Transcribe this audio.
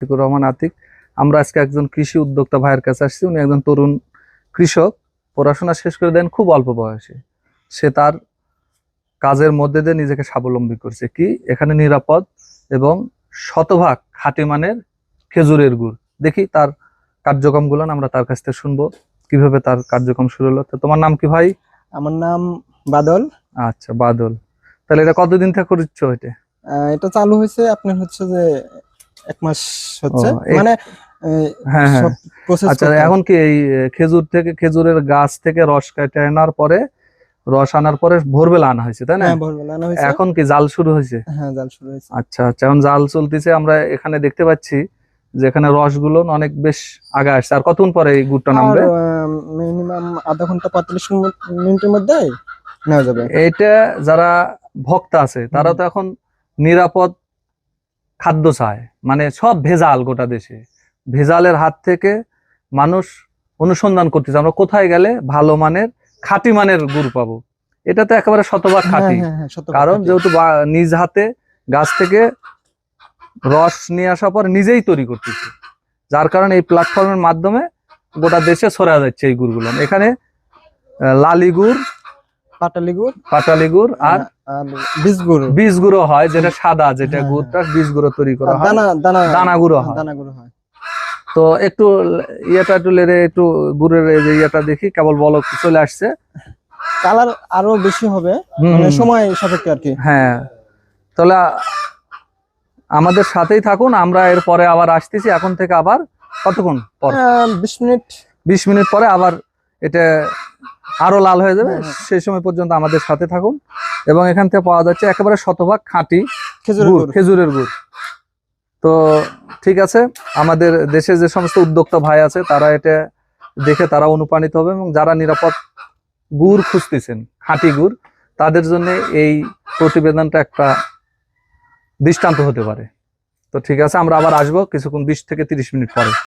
আতিকুর রহমান আতিক। আমরা আজকে একজন কৃষি উদ্যোক্তা ভাইয়ের কাছে আসছি। উনি একজন তরুণ কৃষক, পড়াশোনা শেষ করে দেন খুব অল্প বয়সে। সে তার কাজের মধ্যে দিয়ে নিজেকে স্বাবলম্বী করছে। কি এখানে নিরাপদ এবং শতভাগ খাঁটি মানের খেজুরের গুড়। দেখি তার কার্যক্রমগুলো আমরা তার কাছ থেকে শুনবো, কিভাবে তার কার্যক্রম শুরু হলো। তো তোমার নাম কি ভাই? আমার নাম বাদল। আচ্ছা বাদল, তাহলে এটা কতদিন থেকে করছো? এটা চালু হয়েছে আপনার হচ্ছে যে 1 মাস হচ্ছে, মানে হ্যাঁ হ্যাঁ। সব প্রসেস আচ্ছা, এখন কি এই খেজুর থেকে, খেজুরের গাছ থেকে রস কেটে আনার পরে, রস আনার পরে ভোরবেলা আনা হয়েছে, তাই না? হ্যাঁ, ভোরবেলা আনা হয়েছে। এখন কি জাল শুরু হয়েছে? হ্যাঁ, জাল শুরু হয়েছে। আচ্ছা আচ্ছা, এখন জাল চলতেছে। আমরা এখানে দেখতে পাচ্ছি যে এখানে রসগুলো অনেক বেশ আগে আসছে। আর কতক্ষণ পরে এই গুড়টা নামবে? মিনিমাম আধা ঘন্টা 45 মিনিটের মধ্যে নেওয়া যাবে। এটা যারা ভক্ত আছে তারা তো এখন নিরাপদ খাদ্য চায়, মানে সব ভেজাল, গোটা দেশে ভেজালের হাত থেকে মানুষ অনুসন্ধান করতেছে আমরা কোথায় গেলে ভালো মানের খাঁটি মানের গুড় পাবো। এটা তো একেবারে শতভাগ খাঁটি, কারণ যেহেতু নিজ হাতে গাছ থেকে রস নিয়ে আসার পর নিজেই তৈরি করতেছে, যার কারণে এই প্ল্যাটফর্মের মাধ্যমে গোটা দেশে ছড়া যাচ্ছে এই গুড়গুলো। এখানে লালি গুড়, পাটালি গুড় আর বীজ গুঁড়ো হয়, যেটা সাদা, যেটা গুড়টা বীজ গুঁড়ো তৈরি করা হয়, দানা গুঁড়ো হয়। তো একটু ইয়েটা একটু লেড়ে একটু গুড়ের ইয়েটা দেখি, কেবল বলক চলে আসছে। কালার আরো বেশি হবে, মানে সময় সাপেক্ষে আর কি। হ্যাঁ, তাহলে আমাদের সাথেই থাকুন, আমরা এর পরে আবার আসতেছি। এখন থেকে আবার কতক্ষণ পর? 20 মিনিট পরে আবার এটা আরো লাল হয়ে যাবে। সেই সময় পর্যন্ত আমাদের সাথে থাকুন। এবং এখান থেকে পাওয়া যাচ্ছে একেবারে শতভাগ খাঁটি খেজুরের গুড়। তো ঠিক আছে, আমাদের দেশে যে সমস্ত উদ্যোক্তা ভাই আছে তারা এটা দেখে তারা অনুপ্রাণিত হবে, এবং যারা নিরাপদ গুড় খুঁজতেছেন, খাঁটি গুড়, তাদের জন্য এই প্রতিবেদনটা একটা দৃষ্টান্ত হতে পারে। তো ঠিক আছে, আমরা আবার আসবো কিছুক্ষণ, 20 থেকে 30 মিনিট পরে।